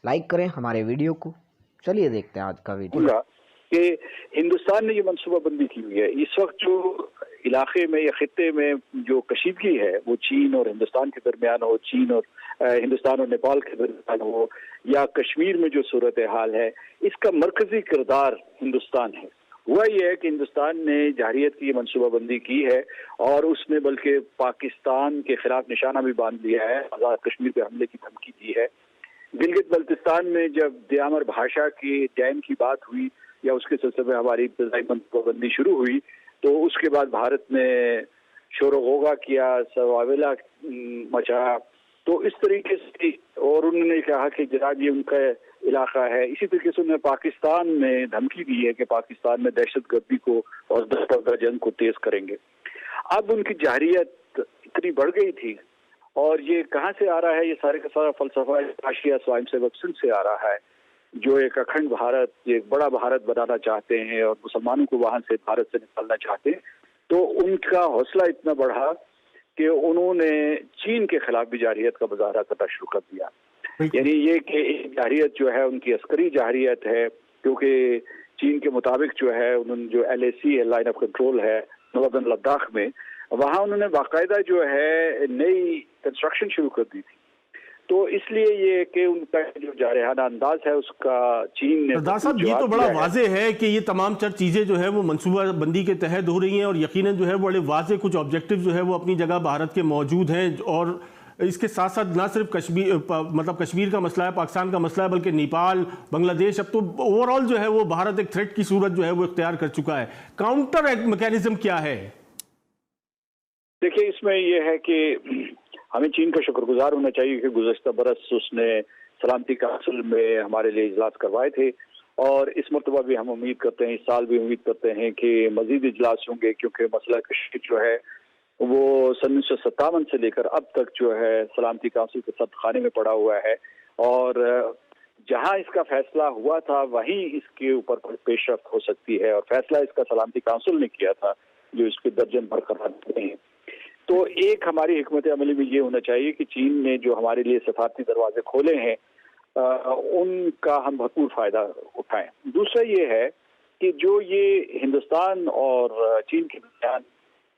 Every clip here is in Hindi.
लाइक करें हमारे वीडियो को। चलिए देखते हैं आज का वीडियो। कि हिंदुस्तान ने ये मनसूबाबंदी की हुई है। इस वक्त जो इलाके में या खित्ते में जो कशीदगी है वो चीन और हिंदुस्तान के दरमियान हो, चीन और हिंदुस्तान और नेपाल के दरमियान हो, या कश्मीर में जो सूरत हाल है, इसका मरकजी किरदार हिंदुस्तान है। हुआ यह है कि हिंदुस्तान ने जारहियत की मनसूबाबंदी की है और उसने बल्कि पाकिस्तान के खिलाफ निशाना भी बांध लिया है, आज़ाद कश्मीर पे हमले की धमकी दी है। गिलगित बल्तिस्तान में जब दयामर भाषा के डैम की बात हुई या उसके सिलसिले में हमारी इब्तदाई मनसूबाबंदी शुरू हुई, तो उसके बाद भारत ने शोर गोगा किया, सवावेला मचा। तो इस तरीके से और उन्होंने कहा कि जनाब ये उनका इलाका है। इसी तरीके से उन्होंने पाकिस्तान में धमकी दी है कि पाकिस्तान में दहशतगर्दी को और दस्तरदा जंग को तेज करेंगे। अब उनकी जारहियत इतनी बढ़ गई थी, और ये कहाँ से आ रहा है? ये सारे का सारा फलसफा राष्ट्रीय स्वयं सेवक संघ से आ रहा है, जो एक अखंड भारत, एक बड़ा भारत बनाना चाहते हैं और मुसलमानों को वहां से भारत से निकालना चाहते हैं। तो उनका हौसला इतना बढ़ा कि उन्होंने चीन के खिलाफ भी जारहियत का मुजाहरा करना शुरू कर दिया। यानी ये कि जारहियत जो है उनकी अस्करी जारहियत है, क्योंकि चीन के मुताबिक जो है उन्होंने जो LAC है, लाइन ऑफ कंट्रोल है नॉर्दर्न लद्दाख में, वहां उन्होंने बाकायदा जो है नई कंस्ट्रक्शन शुरू कर दी थी। तो इसलिए ये कि उनका जो जारहाना अंदाज है उसका चीन ने सरदार साहब ये तो बड़ा वाजे है कि ये तमाम चीजें जो है वो मनसूबा बंदी के तहत हो रही हैं और यकीनन जो है बड़े वाजे कुछ ऑब्जेक्टिव जो है वो अपनी जगह भारत के मौजूद हैं। और इसके साथ साथ ना सिर्फ कश्मीर मतलब कश्मीर का मसला है, पाकिस्तान का मसला है, बल्कि नेपाल, बांग्लादेश, अब तो ओवरऑल जो है वो भारत एक थ्रेट की सूरत जो है वो इख्तियार कर चुका है। काउंटर मैकेनिज्म क्या है? देखिए, इसमें यह है कि हमें चीन का शुक्रगुजार होना चाहिए कि गुज़श्ता बरस उसने सलामती काउंसिल में हमारे लिए इजलास करवाए थे, और इस मरतबा भी हम उम्मीद करते हैं, इस साल भी उम्मीद करते हैं कि मजीद इजलास होंगे, क्योंकि मसला कश्मीर जो है वो सन 1957 से लेकर अब तक जो है सलामती काउंसिल के सब खाने में पड़ा हुआ है, और जहां इसका फैसला हुआ था वहीं इसके ऊपर पेशरफ्त हो सकती है, और फैसला इसका सलामती काउंसिल ने किया था जो इसके दर्जन बरकरार देते हैं। तो एक हमारी हिकमत अमली में ये होना चाहिए कि चीन ने जो हमारे लिए सफारती दरवाजे खोले हैं उनका हम भरपूर फायदा उठाएं। दूसरा ये है कि जो ये हिंदुस्तान और चीन के दरमियान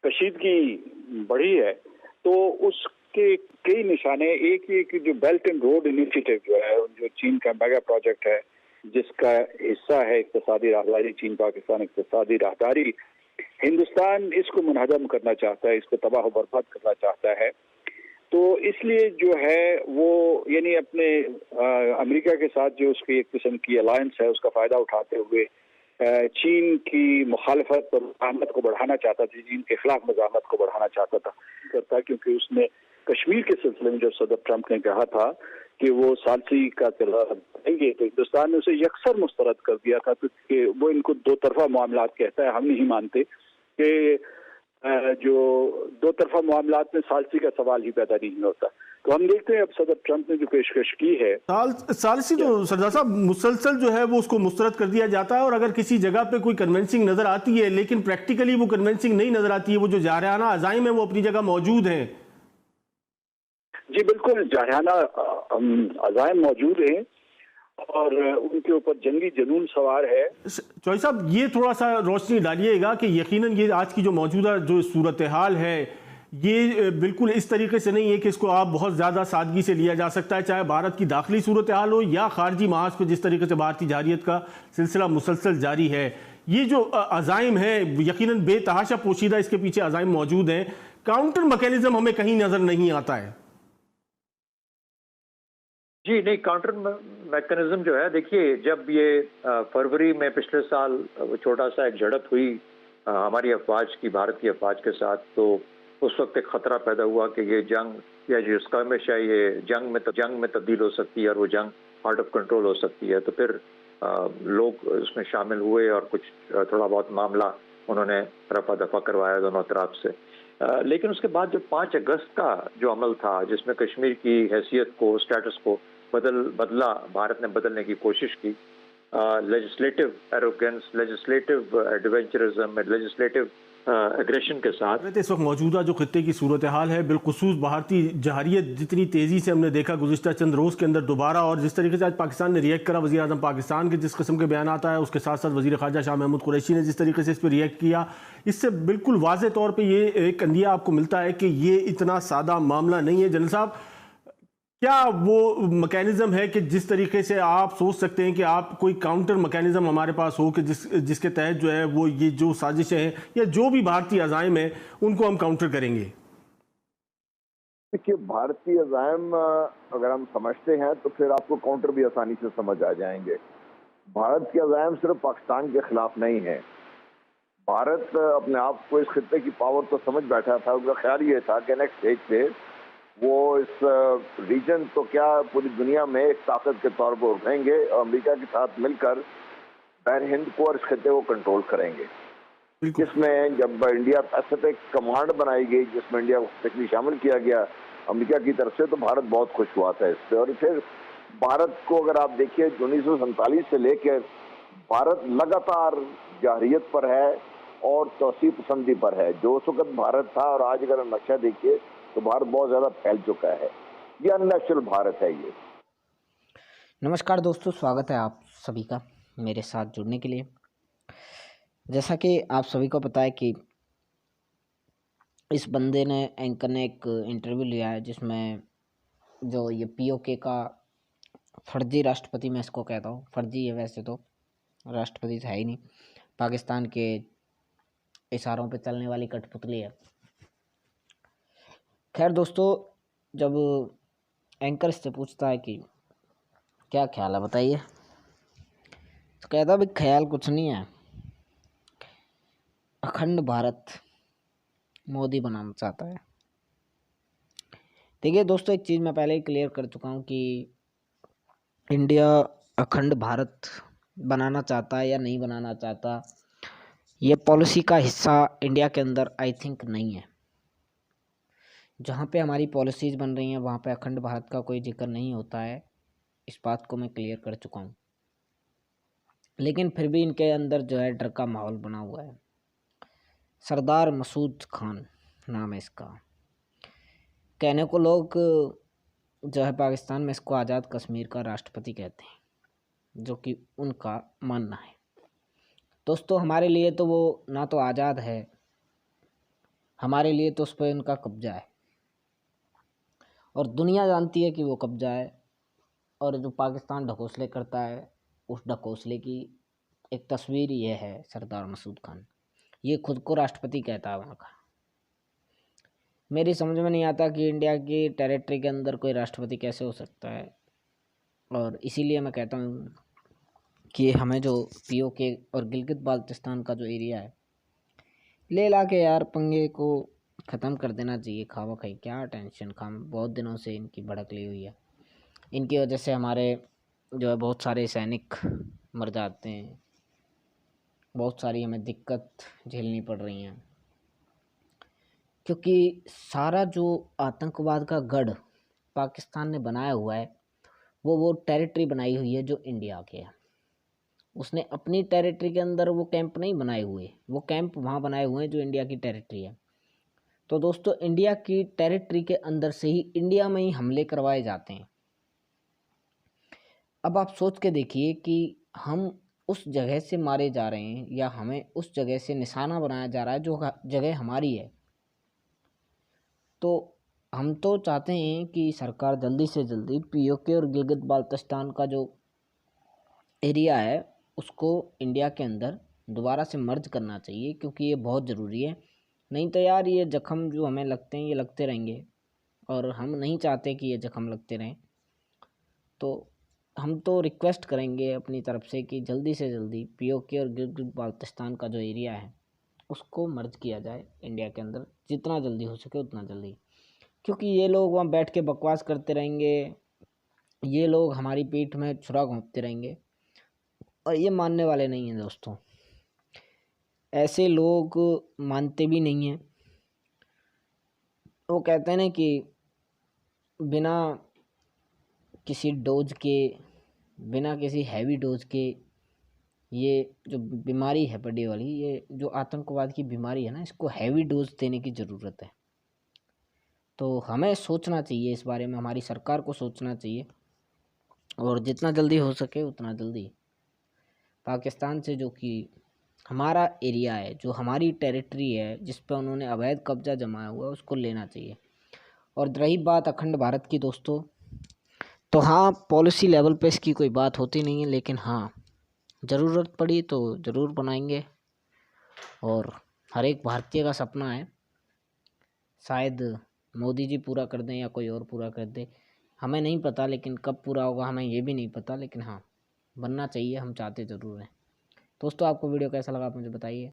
कशीदगी बढ़ी है, तो उसके कई निशाने, एक ये कि जो बेल्ट एंड रोड इनिशिएटिव जो है, जो चीन का मेगा प्रोजेक्ट है, जिसका हिस्सा है इक्तिसादी राहदारी, चीन पाकिस्तान इक्तिसादी राहदारी, हिंदुस्तान इसको मुनहदम करना चाहता है, इसको तबाह बर्बाद करना चाहता है। तो इसलिए जो है वो यानी अपने अमेरिका के साथ जो उसकी एक किस्म की अलायंस है उसका फायदा उठाते हुए चीन की मुखालफत और मज़ाहमत को बढ़ाना चाहता था, चीन के खिलाफ मज़ाहमत को बढ़ाना चाहता था, क्योंकि उसने कश्मीर के सिलसिले में जब सदर ट्रंप ने कहा था कि वो सालसी का किरदार देंगे, तो हिंदुस्तान ने उसे यकसर मुस्तरद कर दिया था, क्योंकि वो इनको दो तरफा मामलात कहता है। हम नहीं मानते कि जो दो तरफा मामलात में सालसी का सवाल ही पैदा नहीं होता। तो हम देखते हैं अब सदर ट्रंप ने जो पेशकश की है, सालसी तो सरदार साहब मुसलसल जो है वो उसको मुस्तरद कर दिया जाता है, और अगर किसी जगह पे कोई कन्विंसिंग नजर आती है लेकिन प्रैक्टिकली वो कन्विंसिंग नहीं नजर आती है, वो जो जारहाना अज़ाइम है वो अपनी जगह मौजूद है। जी बिल्कुल, जारहाना अज़ाइम मौजूद हैं और उनके ऊपर जंगी जुनून सवार है। चौधरी साहब ये थोड़ा सा रोशनी डालिएगा कि यकीनन ये आज की जो मौजूदा जो सूरत हाल है ये बिल्कुल इस तरीके से नहीं है कि इसको आप बहुत ज़्यादा सादगी से लिया जा सकता है, चाहे भारत की दाखिली सूरत हाल हो या खारजी महाज पर जिस तरीके से भारतीय जारहियत का सिलसिला मुसलसल जारी है। ये जो अज़ाइम है यकीनन बेतहाशा पोशीदा इसके पीछे अज़ाइम मौजूद हैं। काउंटर मैकेनिज्म हमें कहीं नज़र नहीं आता है। जी नहीं, काउंटर मैकेनिज्म जो है, देखिए जब ये फरवरी में पिछले साल छोटा सा एक झड़प हुई हमारी अफवाज की भारत की अफवाज के साथ, तो उस वक्त एक खतरा पैदा हुआ कि ये जंग या जो स्कर्मिश है ये जंग में तब्दील हो सकती है और वो जंग आउट ऑफ कंट्रोल हो सकती है। तो फिर लोग उसमें शामिल हुए और कुछ थोड़ा बहुत मामला उन्होंने रफा दफा करवाया दोनों तरफ से। लेकिन उसके बाद जो 5 अगस्त का जो अमल था जिसमें कश्मीर की हैसियत को, स्टेटस को बदला, भारत ने बदलने की कोशिश की, legislative arrogance, legislative adventurism, legislative aggression के साथ। इस वक्त मौजूदा जो खत्ते की सूरत हाल है, बिलखुसूस भारतीय जहारियत जितनी तेज़ी से हमने देखा गुज़िश्ता चंद रोज़ के अंदर दोबारा, और जिस तरीके से आज पाकिस्तान ने रिएक्ट करा, वज़ीर आज़म पाकिस्तान के जिस किस्म के बयान आता है, उसके साथ साथ वज़ीर ख़ारजा शाह महमूद कुरैशी ने जिस तरीके से इस पर रिएक्ट किया, इससे बिल्कुल वाज़े तौर पर ये एक अंदिया आपको मिलता है कि ये इतना सादा मामला नहीं है। जनरल साहब, क्या वो मैकेनिज्म है कि जिस तरीके से आप सोच सकते हैं कि आप कोई काउंटर मैकेनिज्म हमारे पास हो कि जिसके तहत जो है वो ये जो साजिशें हैं या जो भी भारतीय अज़ाइम हैं उनको हम काउंटर करेंगे? देखिए, भारतीय अज़ाइम अगर हम समझते हैं तो फिर आपको काउंटर भी आसानी से समझ आ जाएंगे। भारत के अज़ाइम सिर्फ पाकिस्तान के खिलाफ नहीं है। भारत अपने आप को इस खित्ते की पावर तो समझ बैठा था। उसका ख्याल ये था कि नेक्स्ट स्टेज पे वो इस रीजन तो क्या पूरी दुनिया में एक ताकत के तौर पर उभरेंगे और अमेरिका के साथ मिलकर बहर हिंद को और इस खित्ते को कंट्रोल करेंगे। जिसमें जब इंडिया पैसिफिक कमांड बनाई गई, जिसमें इंडिया को शामिल किया गया अमेरिका की तरफ से, तो भारत बहुत खुश हुआ था इस पर। और फिर भारत को अगर आप देखिए 1947 से लेकर भारत लगातार जाहिरियत पर है और तोसी पसंदी पर है। जो उस वक्त भारत था और आज अगर नक्शा देखिए तो भारत बहुत ज़्यादा फैल चुका है। ये अननेचुरल भारत है ये। नमस्कार दोस्तों, स्वागत है आप सभी का मेरे साथ जुड़ने के लिए। जैसा कि आप सभी को पता है कि इस बंदे ने, एंकर ने एक इंटरव्यू लिया है जिसमें जो ये पीओके का फर्जी राष्ट्रपति, मैं इसको कहता हूँ फर्जी है, वैसे तो राष्ट्रपति है ही नहीं, पाकिस्तान के इशारों पे चलने वाली कठपुतली है। खैर दोस्तों, जब एंकर इससे पूछता है कि क्या ख्याल है बताइए, तो कहता भाई ख्याल कुछ नहीं है, अखंड भारत मोदी बनाना चाहता है। देखिए दोस्तों, एक चीज़ मैं पहले ही क्लियर कर चुका हूँ कि इंडिया अखंड भारत बनाना चाहता है या नहीं बनाना चाहता, ये पॉलिसी का हिस्सा इंडिया के अंदर आई थिंक नहीं है। जहाँ पे हमारी पॉलिसीज़ बन रही हैं वहाँ पे अखंड भारत का कोई जिक्र नहीं होता है। इस बात को मैं क्लियर कर चुका हूँ। लेकिन फिर भी इनके अंदर जो है डर का माहौल बना हुआ है। सरदार मसूद खान नाम है इसका। कहने को लोग जो है पाकिस्तान में इसको आज़ाद कश्मीर का राष्ट्रपति कहते हैं, जो कि उनका मानना है। दोस्तों, हमारे लिए तो वो ना तो आज़ाद है, हमारे लिए तो उस पर उनका कब्जा है और दुनिया जानती है कि वो कब्जा है। और जो पाकिस्तान ढकोसले करता है, उस ढकोसले की एक तस्वीर ये है सरदार मसूद खान। ये खुद को राष्ट्रपति कहता है वहाँ का। मेरी समझ में नहीं आता कि इंडिया की टेरिटरी के अंदर कोई राष्ट्रपति कैसे हो सकता है। और इसीलिए मैं कहता हूँ कि हमें जो पीओके और गिलगित बाल्टिस्तान का जो एरिया है, ले ला के यार पंगे को ख़त्म कर देना चाहिए। खावा खाई क्या टेंशन खाम, बहुत दिनों से इनकी भड़क ली हुई है। इनकी वजह से हमारे जो है बहुत सारे सैनिक मर जाते हैं, बहुत सारी हमें दिक्कत झेलनी पड़ रही हैं, क्योंकि सारा जो आतंकवाद का गढ़ पाकिस्तान ने बनाया हुआ है वो टेरिटरी बनाई हुई है जो इंडिया के है। उसने अपनी टेरिटरी के अंदर वो कैंप नहीं बनाए हुए, वो कैंप वहाँ बनाए हुए हैं जो इंडिया की टेरिटरी है। तो दोस्तों, इंडिया की टेरिटरी के अंदर से ही इंडिया में ही हमले करवाए जाते हैं। अब आप सोच के देखिए कि हम उस जगह से मारे जा रहे हैं या हमें उस जगह से निशाना बनाया जा रहा है जो जगह हमारी है। तो हम तो चाहते हैं कि सरकार जल्दी से जल्दी पीओके और गिलगित बाल्टिस्तान का जो एरिया है उसको इंडिया के अंदर दोबारा से मर्ज करना चाहिए, क्योंकि ये बहुत ज़रूरी है। नहीं तो यार ये जख्म जो हमें लगते हैं ये लगते रहेंगे और हम नहीं चाहते कि ये जख्म लगते रहें। तो हम तो रिक्वेस्ट करेंगे अपनी तरफ से कि जल्दी से जल्दी पीओके और गिलगित बाल्टिस्तान का जो एरिया है उसको मर्ज किया जाए इंडिया के अंदर, जितना जल्दी हो सके उतना जल्दी। क्योंकि ये लोग वहाँ बैठ के बकवास करते रहेंगे, ये लोग हमारी पीठ में छुरा घोंपते रहेंगे और ये मानने वाले नहीं हैं दोस्तों। ऐसे लोग मानते भी नहीं हैं। वो कहते हैं ना कि बिना किसी डोज के, बिना किसी हैवी डोज के ये जो बीमारी है बड़ी वाली, ये जो आतंकवाद की बीमारी है ना, इसको हैवी डोज देने की ज़रूरत है। तो हमें सोचना चाहिए इस बारे में, हमारी सरकार को सोचना चाहिए और जितना जल्दी हो सके उतना जल्दी पाकिस्तान से, जो कि हमारा एरिया है, जो हमारी टेरिटरी है, जिस पर उन्होंने अवैध कब्जा जमाया हुआ है, उसको लेना चाहिए। और रही बात अखंड भारत की दोस्तों, तो हाँ, पॉलिसी लेवल पे इसकी कोई बात होती नहीं है, लेकिन हाँ, ज़रूरत पड़ी तो ज़रूर बनाएंगे। और हर एक भारतीय का सपना है, शायद मोदी जी पूरा कर दें या कोई और पूरा कर दे, हमें नहीं पता, लेकिन कब पूरा होगा हमें ये भी नहीं पता, लेकिन हाँ, बनना चाहिए, हम चाहते ज़रूर हैं। दोस्तों, आपको वीडियो कैसा लगा आप मुझे बताइए।